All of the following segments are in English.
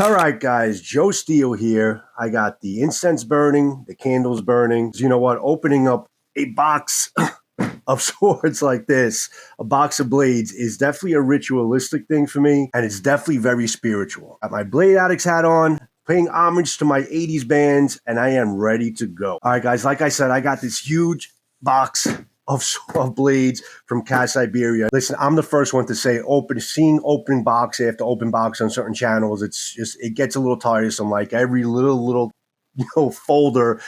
All right, guys, Joe Steele here. I got the incense burning, the candles burning. You know what? Opening up a box of swords like this, a box of blades, is definitely a ritualistic thing for me, and it's definitely very spiritual. Got my Blade Addicts hat on, paying homage to my 80s bands, and I am ready to go. All right, guys, like I said, I got this huge box of blades from Cas Iberia. Listen, I'm the first one to say seeing opening box after open box on certain channels, it gets a little tiresome. Like every little folder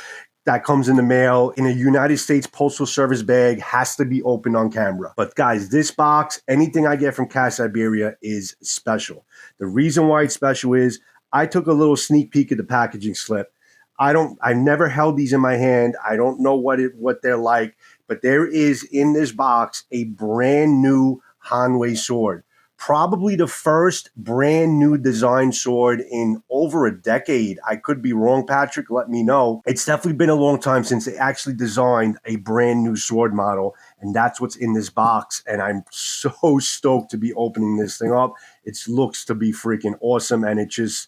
that comes in the mail in a United States Postal Service bag has to be opened on camera. But guys, this box, anything I get from Cas Iberia is special. The reason why it's special is I took a little sneak peek at the packaging slip. I never held these in my hand. I don't know what they're like, but there is in this box a brand new Hanwei sword. Probably the first brand new design sword in over a decade. I could be wrong, Patrick. Let me know. It's definitely been a long time since they actually designed a brand new sword model, and that's what's in this box. And I'm so stoked to be opening this thing up. It looks to be freaking awesome, and there's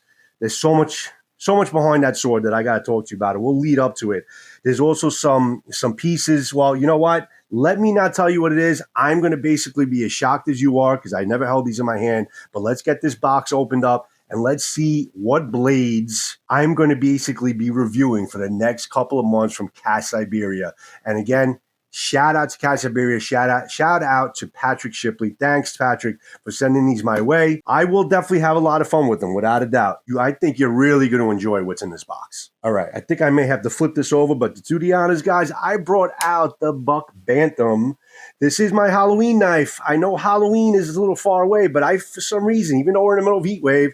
so much behind that sword that I got to talk to you about. It will lead up to it. There's also some pieces. Well, you know what? Let me not tell you what it is. I'm going to basically be as shocked as you are because I never held these in my hand. But let's get this box opened up and let's see what blades I'm going to basically be reviewing for the next couple of months from Cas Iberia. And again, shout out to Cas Iberia. Shout out to Patrick Shipley. Thanks, Patrick, for sending these my way. I will definitely have a lot of fun with them, without a doubt. I think you're really going to enjoy what's in this box. All right, I think I may have to flip this over, but to do the honors, guys, I brought out the Buck Bantam. This is my Halloween knife. I know Halloween is a little far away, but for some reason, even though we're in the middle of heat wave,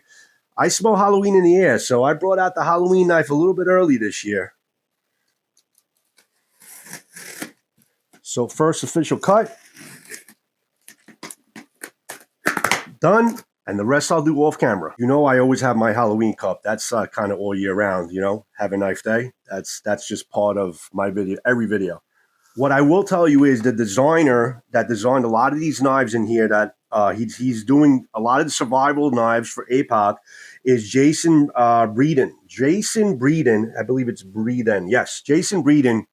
I smell Halloween in the air. So I brought out the Halloween knife a little bit early this year. So first official cut, done, and the rest I'll do off camera. You know I always have my Halloween cup. That's kind of all year round, have a knife day. That's just part of my video, every video. What I will tell you is the designer that designed a lot of these knives in here that he's doing a lot of the survival knives for APOC is Jason Breeden. Jason Breeden, I believe it's Breeden. Yes, Jason Breeden.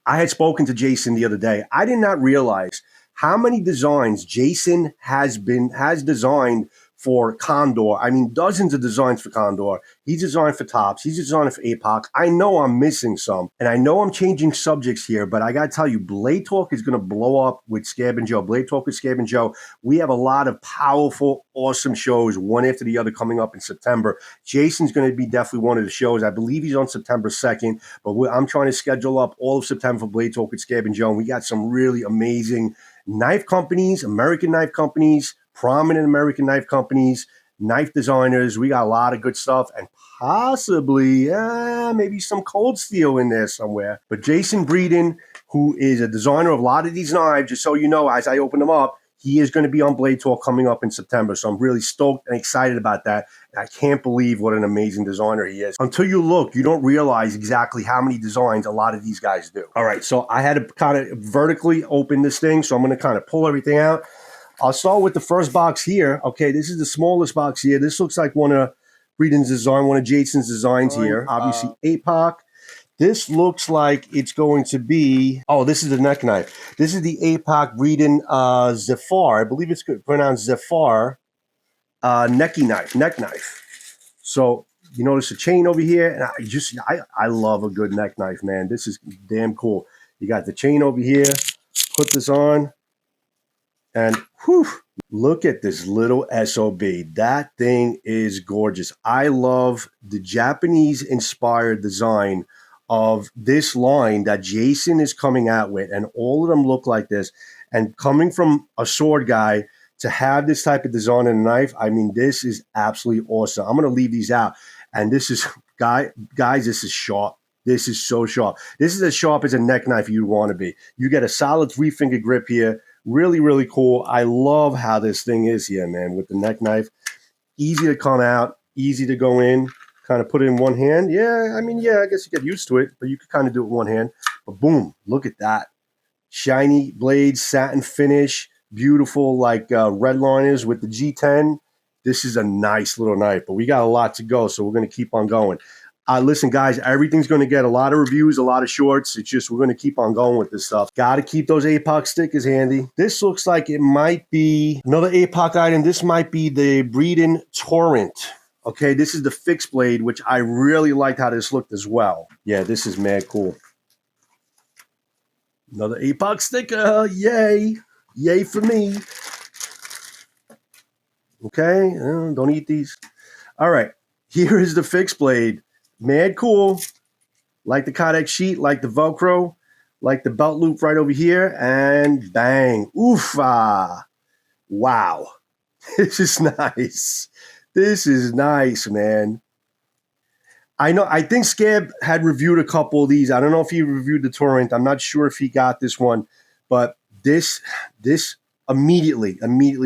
I had spoken to Jason the other day. I did not realize how many designs Jason has designed for Condor. I mean, dozens of designs for Condor. He's designed for Tops. He's designed for APOC. I know I'm missing some, and I know I'm changing subjects here, but I got to tell you, Blade Talk is going to blow up with Scab and Joe. Blade Talk with Scab and Joe. We have a lot of powerful, awesome shows, one after the other, coming up in September. Jason's going to be definitely one of the shows. I believe he's on September 2nd, but I'm trying to schedule up all of September for Blade Talk with Scab and Joe, and we got some really amazing knife companies, American knife companies, prominent American knife companies, knife designers. We got a lot of good stuff, and possibly maybe some cold steel in there somewhere. But Jason Breeden, who is a designer of a lot of these knives, just so you know, as I open them up, he is going to be on Blade Talk coming up in September. So I'm really stoked and excited about that. And I can't believe what an amazing designer he is. Until you look, you don't realize exactly how many designs a lot of these guys do. All right, so I had to kind of vertically open this thing, so I'm going to kind of pull everything out. I'll start with the first box here. Okay, this is the smallest box here. This looks like one of Breeden's design, one of Jason's designs here. Obviously, APOC. This looks like it's going to be, this is the neck knife. This is the APOC Breeden Zafar. I believe it's pronounced Zafar neck knife. So you notice a chain over here, and I love a good neck knife, man. This is damn cool. You got the chain over here. Put this on. And whew, look at this little SOB. That thing is gorgeous. I love the Japanese-inspired design of this line that Jason is coming out with, and all of them look like this. And coming from a sword guy to have this type of design in a knife, I mean, this is absolutely awesome. I'm going to leave these out. And this is, guys, this is sharp. This is so sharp. This is as sharp as a neck knife you want to be. You get a solid 3-finger grip here. Really, really cool. I love how this thing is here, man, with the neck knife. Easy to come out, easy to go in, kind of put it in one hand. Yeah, I guess you get used to it, but you could kind of do it with one hand. But boom, look at that. Shiny blades, satin finish, beautiful like red liners with the G10. This is a nice little knife, but we got a lot to go, so we're going to keep on going. Listen, guys, everything's going to get a lot of reviews, a lot of shorts. It's just we're going to keep on going with this stuff. Got to keep those APOC stickers handy. This looks like it might be another APOC item. This might be the Breeden Torrent. Okay, this is the fixed blade, which I really liked how this looked as well. Yeah, this is mad cool. Another APOC sticker. Yay. Yay for me. Okay, don't eat these. All right, here is the fixed blade. Mad cool. Like the Kydex sheet, like the Velcro, like the belt loop right over here, and bang. Oofa. Wow. This is nice. This is nice, man. I think Scab had reviewed a couple of these. I don't know if he reviewed the Torrent. I'm not sure if he got this one, but this immediately,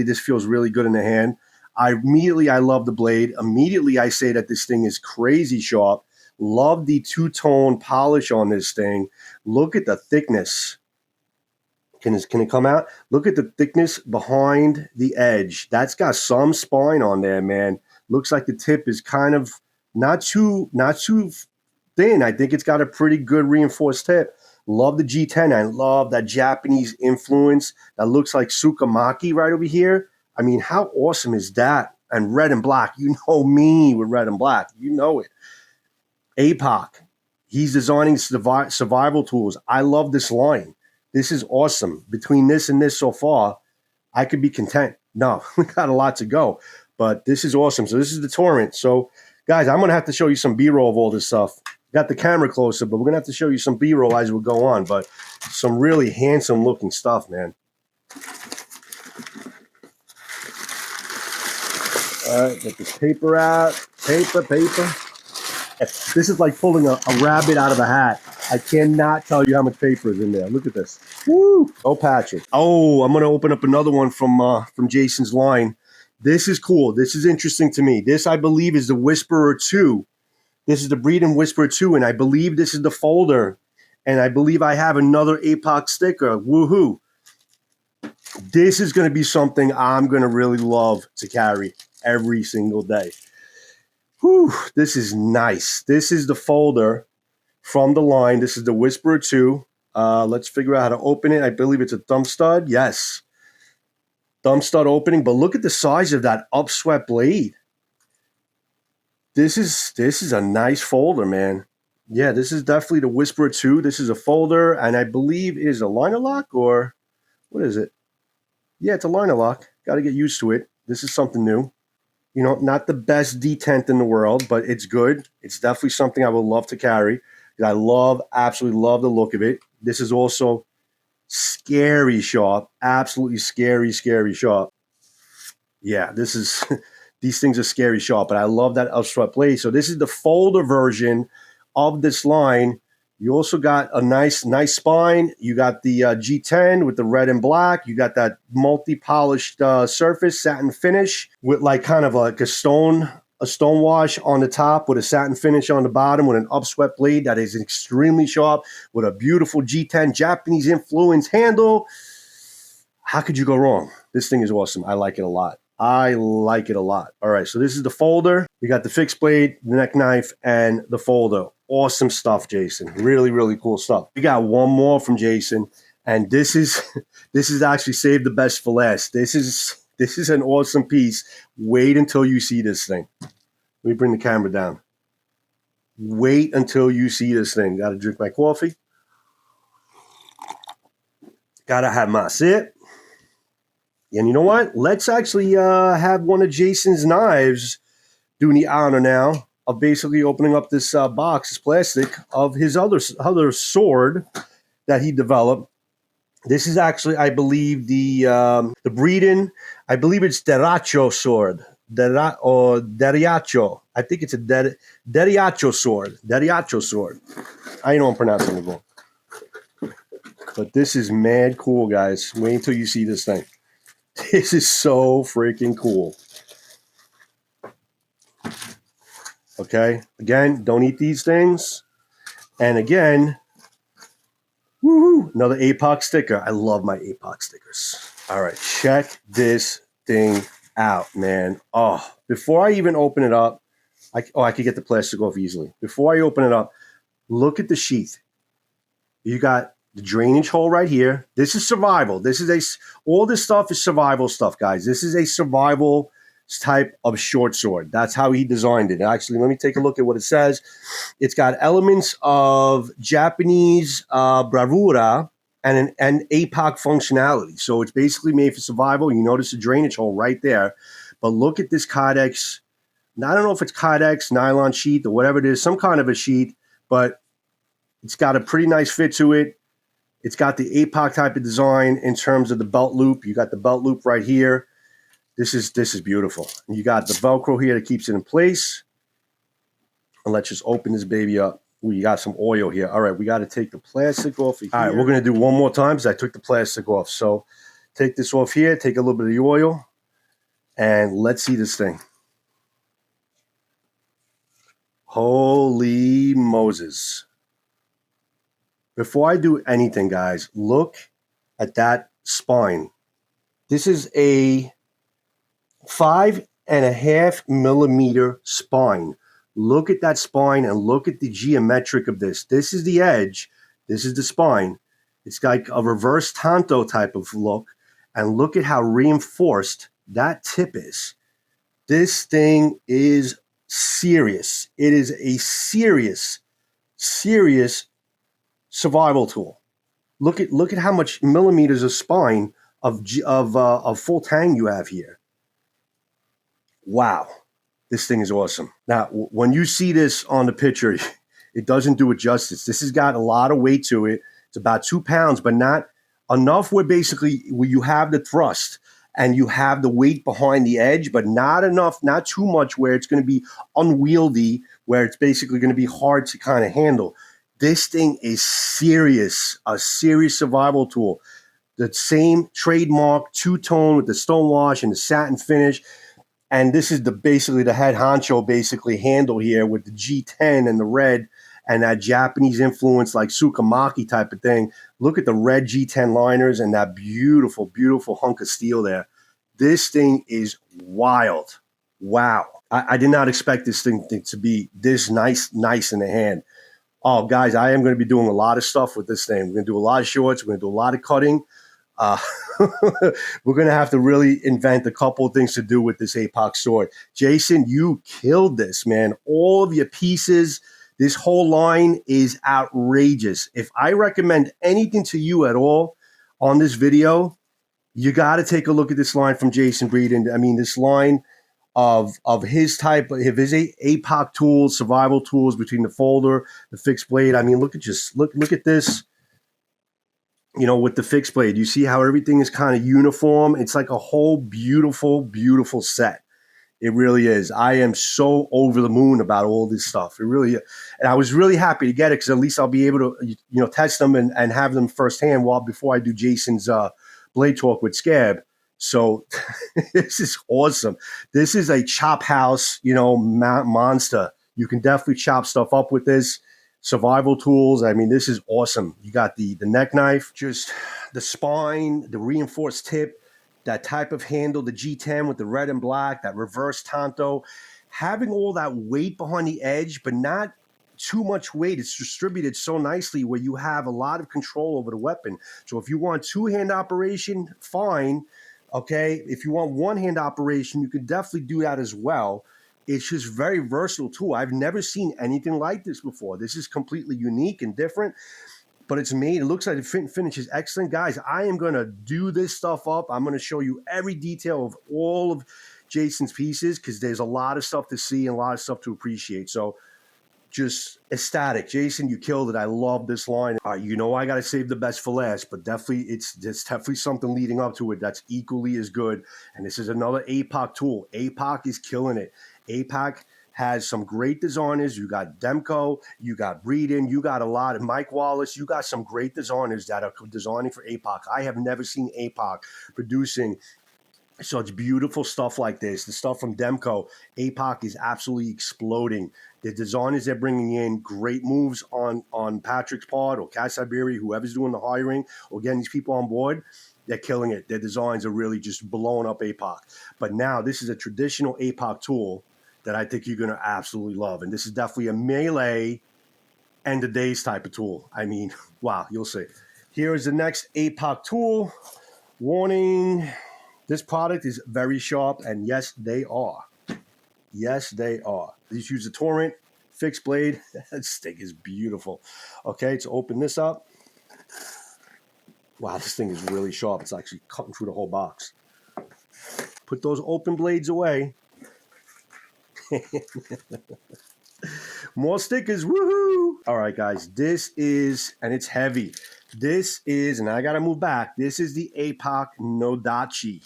this feels really good in the hand. I love the blade. Immediately, I say that this thing is crazy sharp. Love the two-tone polish on this thing. Look at the thickness. Can it come out? Look at the thickness behind the edge. That's got some spine on there, man. Looks like the tip is kind of not too thin. I think it's got a pretty good reinforced tip. Love the G10. I love that Japanese influence. That looks like Tsukamaki right over here. I mean, how awesome is that? And red and black. You know me with red and black. You know it. APOC. He's designing survival tools. I love this line. This is awesome. Between this and this so far, I could be content. No, we got a lot to go. But this is awesome. So this is the Torrent. So, guys, I'm going to have to show you some B-roll of all this stuff. Got the camera closer, but we're going to have to show you some B-roll as we go on. But some really handsome-looking stuff, man. All right, get this paper out. Paper. This is like pulling a rabbit out of a hat. I cannot tell you how much paper is in there. Look at this. Woo! Oh, Patrick. Oh, I'm going to open up another one from Jason's line. This is cool. This is interesting to me. This, I believe, is the Whisperer 2. This is the Breeden Whisperer 2, and I believe this is the folder. And I believe I have another APOC sticker. Woohoo! This is going to be something I'm going to really love to carry every single day. Whew, this is nice. This is the folder from the line. This is the Whisperer 2. Let's figure out how to open it. I believe it's a thumb stud. Yes. Thumb stud opening. But look at the size of that upswept blade. This is a nice folder, man. Yeah, this is definitely the Whisperer 2. This is a folder, and I believe it is a liner lock, or what is it? Yeah, it's a liner lock. Got to get used to it. This is something new. You know, not the best detent in the world, but it's good. It's definitely something I would love to carry. I absolutely love the look of it. This is also scary sharp. Absolutely scary sharp. Yeah, these things are scary sharp, but I love that upswept blade. So this is the folder version of this line. You also got a nice spine. You got the G10 with the red and black. You got that multi-polished surface, satin finish with like kind of like a stone wash on the top with a satin finish on the bottom with an upswept blade that is extremely sharp with a beautiful G10 Japanese influence handle. How could you go wrong? This thing is awesome. I like it a lot. All right, so this is the folder. We got the fixed blade, the neck knife, and the folder. Awesome stuff, Jason. Really, really cool stuff. We got one more from Jason, and this is actually saved the best for last. This is an awesome piece. Wait until you see this thing. Let me bring the camera down. Wait until you see this thing. Got to drink my coffee. Got to have my sip. And you know what? Let's actually have one of Jason's knives doing the honor now of basically opening up this box, this plastic, of his other sword that he developed. This is actually, I believe, the Breeden. I believe it's Deracho sword. Deriacho. I think it's a Deriacho sword. Deriacho sword. I know I'm pronouncing it wrong. But this is mad cool, guys. Wait until you see this thing. This is so freaking cool. Okay? Again, don't eat these things. And again, woohoo, another APOC sticker. I love my APOC stickers. All right, check this thing out, man. Oh, before I even open it up, I could get the plastic off easily. Before I open it up, look at the sheath. You got the drainage hole right here. This is survival. All this stuff is survival stuff, guys. This is a survival type of short sword. That's how he designed it. Actually, let me take a look at what it says. It's got elements of Japanese bravura and an APOC functionality. So it's basically made for survival. You notice the drainage hole right there. But look at this Codex. Now, I don't know if it's Codex, nylon sheath, or whatever it is, some kind of a sheath, but it's got a pretty nice fit to it. It's got the APOC type of design in terms of the belt loop. You got the belt loop right here. This is beautiful. And you got the Velcro here that keeps it in place. And let's just open this baby up. Ooh, you got some oil here. All right, we got to take the plastic off of here. All right, we're going to do one more time because I took the plastic off. So take this off here, take a little bit of the oil, and let's see this thing. Holy Moses. Before I do anything, guys, look at that spine. This is a 5.5 millimeter spine. Look at that spine and look at the geometric of this. This is the edge. This is the spine. It's like a reverse tanto type of look. And look at how reinforced that tip is. This thing is serious. It is a serious survival tool. Look at how much millimeters of spine of full tang you have here. Wow, this thing is awesome. Now, when you see this on the picture, it doesn't do it justice. This has got a lot of weight to it. It's about 2 pounds, but not enough where you have the thrust and you have the weight behind the edge, but not enough, not too much where it's going to be unwieldy, where it's basically going to be hard to kind of handle. This thing is serious, a serious survival tool. The same trademark two-tone with the stonewash and the satin finish. And this is basically the head honcho basically handle here with the G10 and the red and that Japanese influence like Tsukamaki type of thing. Look at the red G10 liners and that beautiful, beautiful hunk of steel there. This thing is wild. Wow. I did not expect this thing to be this nice in the hand. Oh, guys, I am going to be doing a lot of stuff with this thing. We're going to do a lot of shorts. We're going to do a lot of cutting. We're going to have to really invent a couple of things to do with this APOC sword. Jason, you killed this, man. All of your pieces, this whole line is outrageous. If I recommend anything to you at all on this video, you got to take a look at this line from Jason Breeden. I mean, this line of his type of his APOC tools, survival tools between the folder, the fixed blade. I mean, look at this. You know, with the fixed blade, you see how everything is kind of uniform. It's like a whole beautiful, beautiful set. It really is. I am so over the moon about all this stuff. It really is. And I was really happy to get it because at least I'll be able to, test them and have them firsthand before I do Jason's blade talk with Scab. So this is awesome. This is a chop house, monster. You can definitely chop stuff up with this. Survival tools. I mean, this is awesome. You got the neck knife, just the spine, the reinforced tip, that type of handle, the G10 with the red and black, that reverse tanto, having all that weight behind the edge, but not too much weight. It's distributed so nicely where you have a lot of control over the weapon. So if you want two-hand operation, fine. Okay. If you want one-hand operation, you can definitely do that as well. It's just very versatile tool. I've never seen anything like this before. This is completely unique and different, but it's made. It looks like the fit and finish is excellent. Guys, I am going to do this stuff up. I'm going to show you every detail of all of Jason's pieces because there's a lot of stuff to see and a lot of stuff to appreciate. So just ecstatic. Jason, you killed it. I love this line. I got to save the best for last, but definitely it's definitely something leading up to it that's equally as good. And this is another APOC tool. APOC is killing it. APOC has some great designers. You got Demko, you got Breeden, you got a lot of Mike Wallace. You got some great designers that are designing for APOC. I have never seen APOC producing such beautiful stuff like this. The stuff from Demko, APOC is absolutely exploding. The designers they're bringing in, great moves on Patrick's part or Cas Iberia, whoever's doing the hiring or getting these people on board. They're killing it. Their designs are really just blowing up APOC. But now this is a traditional APOC tool that I think you're going to absolutely love. And this is definitely a melee end of days type of tool. I mean, wow, you'll see. Here is the next APOC tool. Warning, this product is very sharp, and yes, they are. Yes, they are. These use a torrent, fixed blade. This thing is beautiful. Okay, so open this up. Wow, this thing is really sharp. It's actually cutting through the whole box. Put those open blades away. More stickers, woohoo! All right, guys, this is, and it's heavy. This is, and I gotta move back, this is the APOC Nodachi.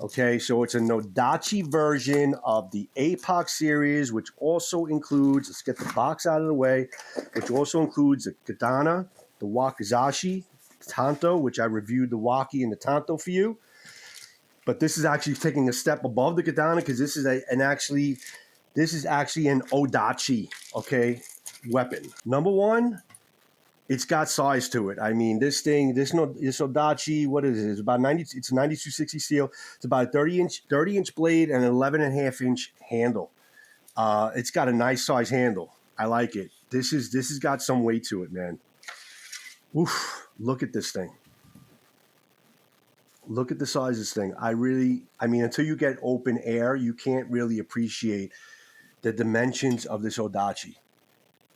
Okay, so it's a Nodachi version of the APOC series, which also includes, let's get the box out of the way, which also includes the katana, the wakizashi, tanto, which I reviewed the waki and the tanto for you. But this is actually taking a step above the katana because this is actually an odachi, okay, weapon. Number one, it's got size to it. I mean, this odachi, what is it? It's about 90. It's a 9260 steel. It's about a 30-inch blade and an 11.5-inch handle. It's got a nice size handle. I like it. This has got some weight to it, man. Oof! Look at this thing. Look at the size of this thing. I mean, until you get open air, you can't really appreciate the dimensions of this odachi.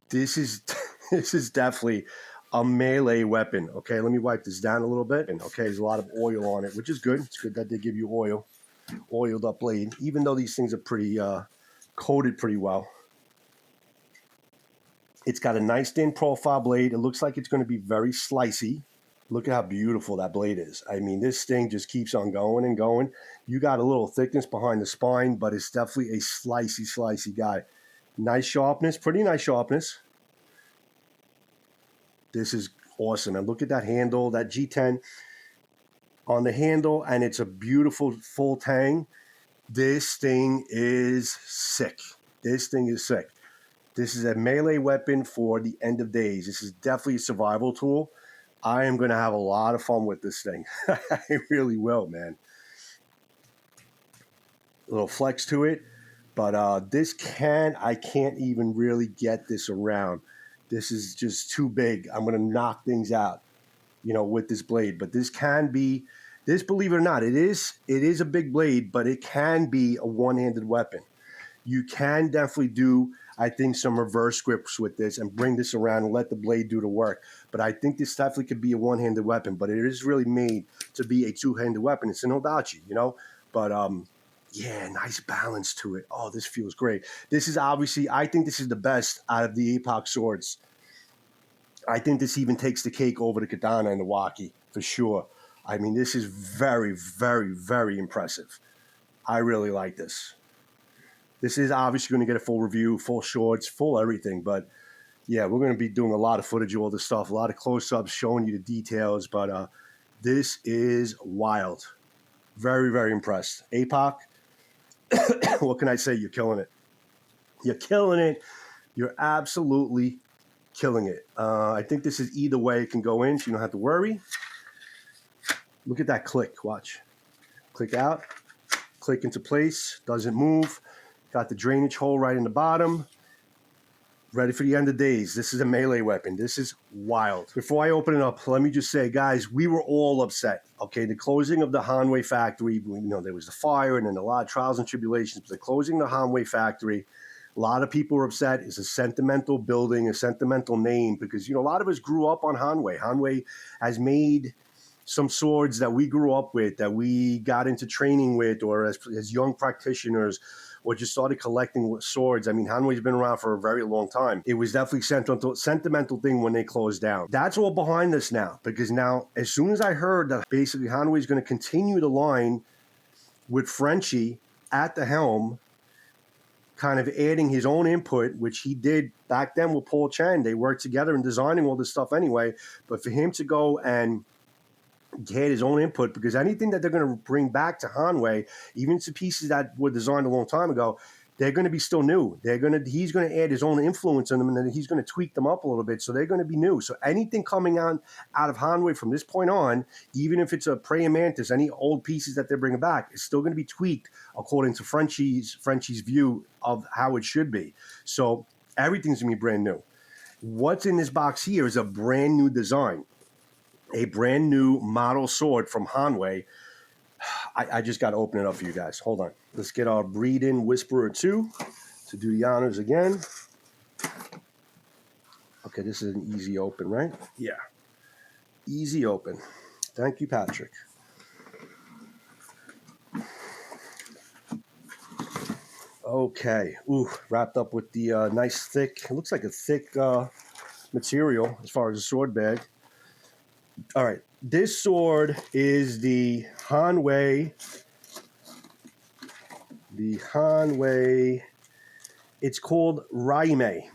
This is definitely a melee weapon. Okay, let me wipe this down a little bit. And okay, there's a lot of oil on it, which is good. It's good that they give you oiled up blade, even though these things are pretty coated pretty well. It's got a nice thin profile blade. It looks like it's going to be very slicey. Look at how beautiful that blade is. I mean, this thing just keeps on going and going. You got a little thickness behind the spine, but it's definitely a slicey guy. Nice sharpness, pretty nice sharpness. This is awesome. And look at that handle, that G10 on the handle, and it's a beautiful full tang. This thing is sick. This thing is sick. This is a melee weapon for the end of days. This is definitely a survival tool. I am going to have a lot of fun with this thing. I really will, man. A little flex to it. But I can't even really get this around. This is just too big. I'm going to knock things out, with this blade. But this, believe it or not, it is a big blade, but it can be a one-handed weapon. You can definitely do, I think, some reverse grips with this and bring this around and let the blade do the work. But I think this definitely could be a one-handed weapon, but it is really made to be a two-handed weapon. It's an odachi, But, yeah, nice balance to it. Oh, this feels great. This is obviously, I think this is the best out of the APOC swords. I think this even takes the cake over the katana and the waki, for sure. I mean, this is very, very, very impressive. I really like this. This is obviously going to get a full review, full shorts, full everything. But, yeah, we're going to be doing a lot of footage of all this stuff, a lot of close-ups showing you the details. But this is wild. Very, very impressed. APOC, what can I say? You're killing it. You're killing it. You're absolutely killing it. I think this is either way it can go in, so you don't have to worry. Look at that click. Watch. Click out. Click into place. Doesn't move. Got the drainage hole right in the bottom. Ready for the end of days. This is a melee weapon. This is wild. Before I open it up, let me just say, guys, we were all upset. Okay, the closing of the Hanwei factory, there was the fire and then a lot of trials and tribulations, but the closing of the Hanwei factory, a lot of people were upset. It's a sentimental building, a sentimental name, because, a lot of us grew up on Hanwei. Hanwei has made some swords that we grew up with, that we got into training with, or as young practitioners, or just started collecting swords. I mean, Hanwei's been around for a very long time. It was definitely a sentimental thing when they closed down. That's all behind us now, because now, as soon as I heard that basically Hanwei's going to continue the line with Frenchie at the helm, kind of adding his own input, which he did back then with Paul Chen. They worked together in designing all this stuff anyway. But for him to go and get his own input, because anything that they're going to bring back to Hanwei, even to pieces that were designed a long time ago, they're going to be still new. He's going to add his own influence in them, and then he's going to tweak them up a little bit. So they're going to be new. So anything coming out of Hanwei from this point on, even if it's a praying mantis, any old pieces that they're bringing back, is still going to be tweaked according to Frenchie's view of how it should be. So everything's going to be brand new. What's in this box here is a brand new design, a brand new model sword from Hanwei. I just got to open it up for you guys. Hold on. Let's get our breed-in Whisperer 2 to do the honors again. Okay, this is an easy open, right? Yeah. Easy open. Thank you, Patrick. Okay. Ooh, wrapped up with the nice thick, it looks like a thick material as far as the sword bag. All right. This sword is the Hanwei. It's called Raime.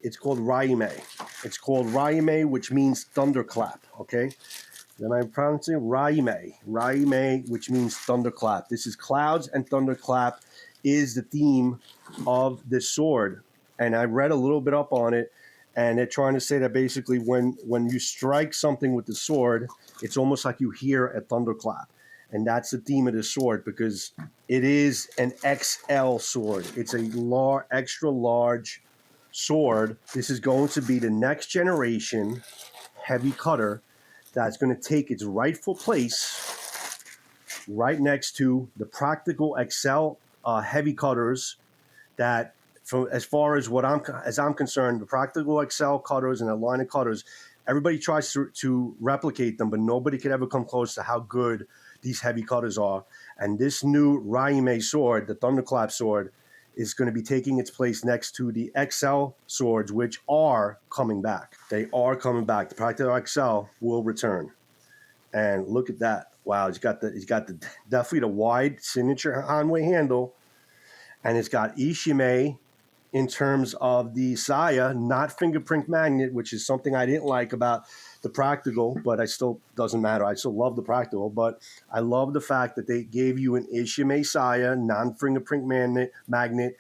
It's called Raime, which means thunderclap. Okay. Then I'm pronouncing Raime, which means thunderclap. This is clouds and thunderclap is the theme of this sword. And I read a little bit up on it, and they're trying to say that basically when you strike something with the sword, it's almost like you hear a thunderclap. And that's the theme of the sword because it is an XL sword. It's a extra large sword. This is going to be the next generation heavy cutter that's going to take its rightful place right next to the practical XL heavy cutters that, as far as I'm concerned, the practical XL cutters and the line of cutters, everybody tries to replicate them, but nobody could ever come close to how good these heavy cutters are. And this new Raime sword, the Thunderclap sword, is going to be taking its place next to the XL swords, which are coming back. They are coming back. The practical XL will return. And look at that. Wow, he's got definitely the wide signature Hanwei handle. And it's got Ishime in terms of the saya, not fingerprint magnet, which is something I didn't like about the practical, but I still doesn't matter. I still love the practical, but I love the fact that they gave you an Ishime saya, non-fingerprint magnet.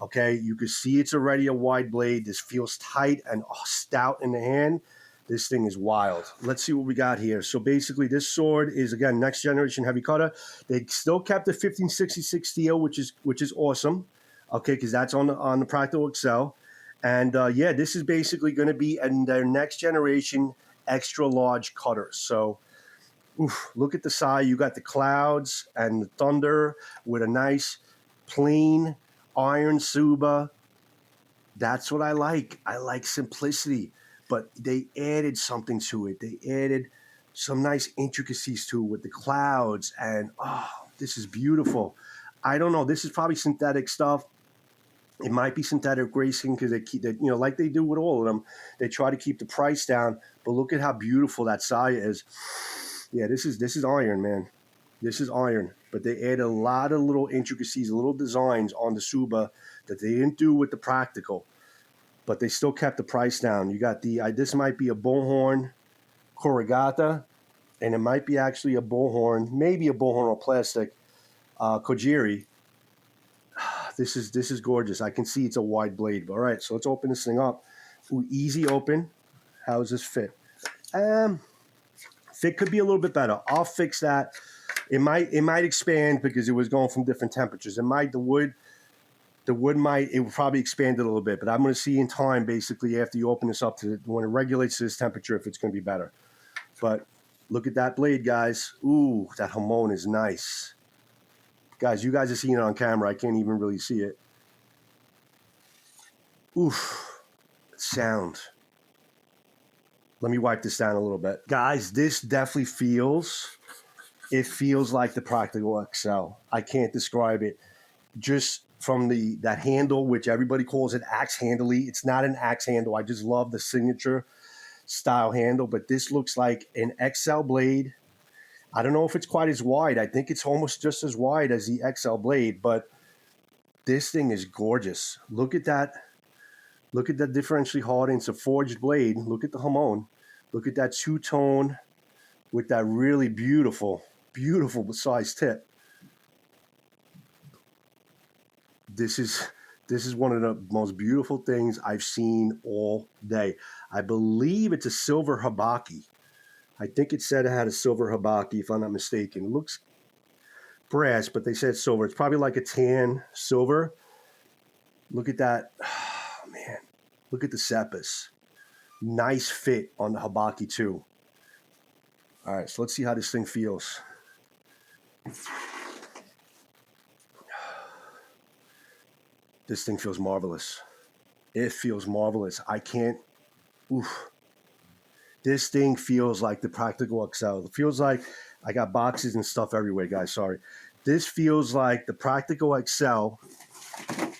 Okay, you can see it's already a wide blade. This feels tight and stout in the hand. This thing is wild. Let's see what we got here. So basically, this sword is, again, next generation heavy cutter. They still kept the 1566 steel, which is awesome. Okay, because that's on the Practical XL. And yeah, this is basically going to be in their next generation extra large cutters. So look at the side. You got the clouds and the thunder with a nice plain iron Suba. That's what I like. I like simplicity. But they added something to it. They added some nice intricacies to it with the clouds. And, this is beautiful. I don't know. This is probably synthetic stuff. It might be synthetic racing because they keep that, like they do with all of them. They try to keep the price down. But look at how beautiful that saya is. Yeah, this is iron, man. This is iron. But they add a lot of little intricacies, little designs on the Suba that they didn't do with the practical. But they still kept the price down. You got this might be a bullhorn corrugata, and it might be actually a bullhorn, maybe a bullhorn or plastic Kojiri. This is gorgeous. I can see it's a wide blade. All right, so let's open this thing up. Ooh, easy open. How does this fit? Fit could be a little bit better. I'll fix that. It might expand because it was going from different temperatures. The wood it will probably expand it a little bit, but I'm going to see in time, basically, after you open this up to when it regulates to this temperature, if it's going to be better. But look at that blade, guys. Ooh, that hamon is nice. Guys, you guys are seeing it on camera. I can't even really see it. Oof, sound. Let me wipe this down a little bit. Guys, this definitely feels like the Practical XL. I can't describe it. Just from that handle, which everybody calls it axe handly. It's not an axe handle. I just love the signature style handle, but this looks like an XL blade. I don't know if it's quite as wide. I think it's almost just as wide as the XL blade, but this thing is gorgeous. Look at that. Look at that differentially hardened. It's a forged blade. Look at the hamon. Look at that two-tone with that really beautiful size tip. This is This is one of the most beautiful things I've seen all day. I believe it's a silver habaki. I think it said it had a silver habaki, if I'm not mistaken. It looks brass, but they said silver. It's probably like a tan silver. Look at that. Oh, man. Look at the sepus. Nice fit on the habaki, too. All right, so let's see how this thing feels. This thing feels marvelous. It feels marvelous. I can't. Oof. This thing feels like the Practical XL. It feels like I got boxes and stuff everywhere, guys. Sorry. This feels like the Practical XL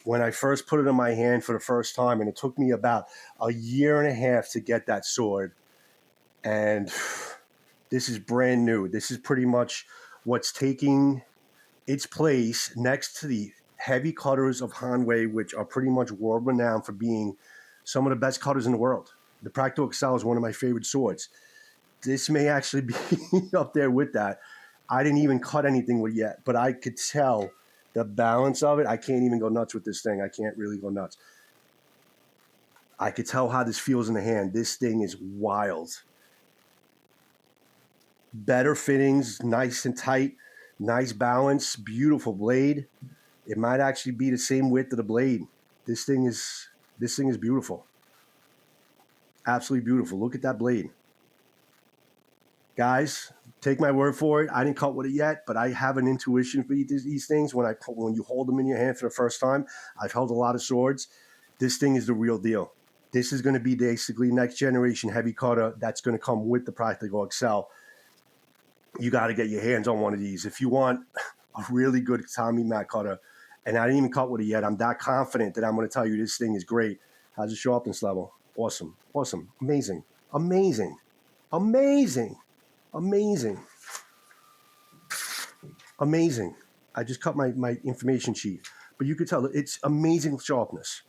when I first put it in my hand for the first time, and it took me about a year and a half to get that sword. And this is brand new. This is pretty much what's taking its place next to the heavy cutters of Hanwei, which are pretty much world-renowned for being some of the best cutters in the world. The Practical XL is one of my favorite swords. This may actually be up there with that. I didn't even cut anything with it yet, but I could tell the balance of it. I can't even go nuts with this thing. I can't really go nuts. I could tell how this feels in the hand. This thing is wild. Better fittings, nice and tight, nice balance, beautiful blade. It might actually be the same width of the blade. This thing is beautiful. Absolutely beautiful. Look at that blade. Guys, take my word for it. I didn't cut with it yet, but I have an intuition for these things. When you hold them in your hand for the first time, I've held a lot of swords. This thing is the real deal. This is going to be basically next generation heavy cutter that's going to come with the Practical XL. You got to get your hands on one of these. If you want a really good Tommy mat cutter, and I didn't even cut with it yet, I'm that confident that I'm going to tell you this thing is great. How's the sharpness level? Awesome. Awesome. Amazing. Amazing. Amazing. Amazing. Amazing. I just cut my information sheet. But you could tell it's amazing sharpness.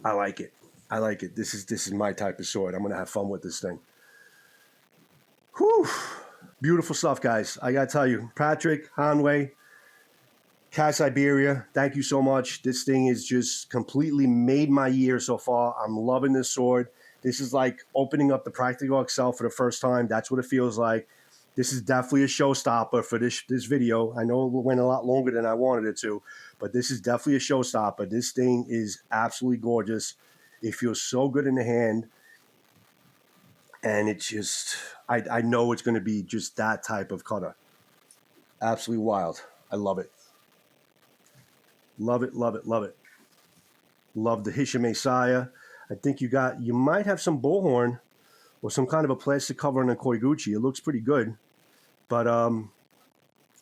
I like it. I like it. This is my type of sword. I'm going to have fun with this thing. Whew. Beautiful stuff, guys. I got to tell you, Patrick, Hanwei, Cas Iberia, thank you so much. This thing is just completely made my year so far. I'm loving this sword. This is like opening up the Practical XL for the first time. That's what it feels like. This is definitely a showstopper for this video. I know it went a lot longer than I wanted it to, but this is definitely a showstopper. This thing is absolutely gorgeous. It feels so good in the hand. And it's just, I know it's going to be just that type of cutter. Absolutely wild. I love it. Love it, love it, love it. Love the Hishime Saya. I think you might have some bullhorn or some kind of a plastic cover on a Koiguchi. It looks pretty good. But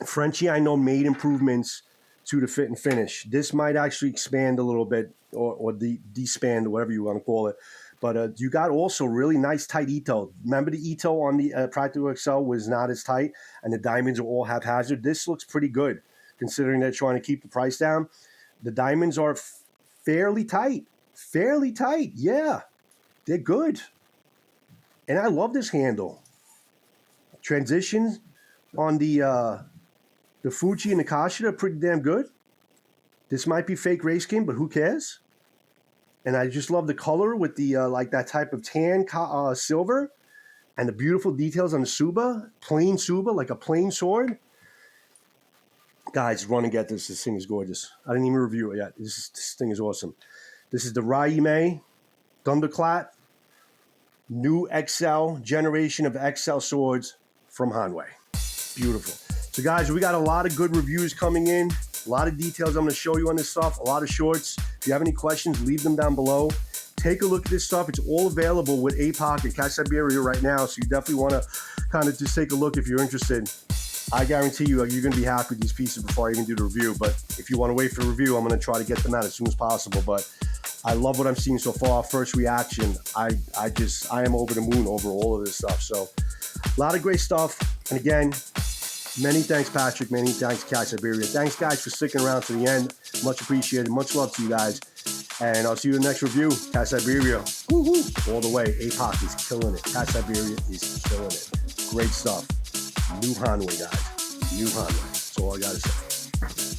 Frenchie, I know, made improvements to the fit and finish. This might actually expand a little bit or despan, or whatever you want to call it. But you got also really nice tight Ito. Remember the Ito on the Practical XL was not as tight, and the diamonds are all haphazard. This looks pretty good, considering they're trying to keep the price down. The diamonds are fairly tight. Fairly tight, yeah. They're good. And I love this handle. Transitions on the Fuji and the Kashida are pretty damn good. This might be fake race skin, but who cares? And I just love the color with the like that type of tan silver, and the beautiful details on the Suba, plain Suba, like a plain sword. Guys, run and get this. This thing is gorgeous. I didn't even review it yet. This thing is awesome. This is the Raime Thunderclap, new XL generation of XL swords from Hanwei. Beautiful. So guys, we got a lot of good reviews coming in. A lot of details I'm going to show you on this stuff. A lot of shorts. If you have any questions, leave them down below. Take a look at this stuff. It's all available with APOC at Cas Iberia right now. So you definitely want to kind of just take a look if you're interested. I guarantee you, you're going to be happy with these pieces before I even do the review. But if you want to wait for the review, I'm going to try to get them out as soon as possible. But I love what I'm seeing so far. First reaction, I am over the moon over all of this stuff. So a lot of great stuff. And again, many thanks, Patrick. Many thanks, Cas Iberia. Thanks, guys, for sticking around to the end. Much appreciated. Much love to you guys. And I'll see you in the next review. Cas Iberia. Woohoo! All the way. APOC is killing it. Cas Iberia is killing it. Great stuff. New Hanwei, guys. New Hanwei. That's all I got to say.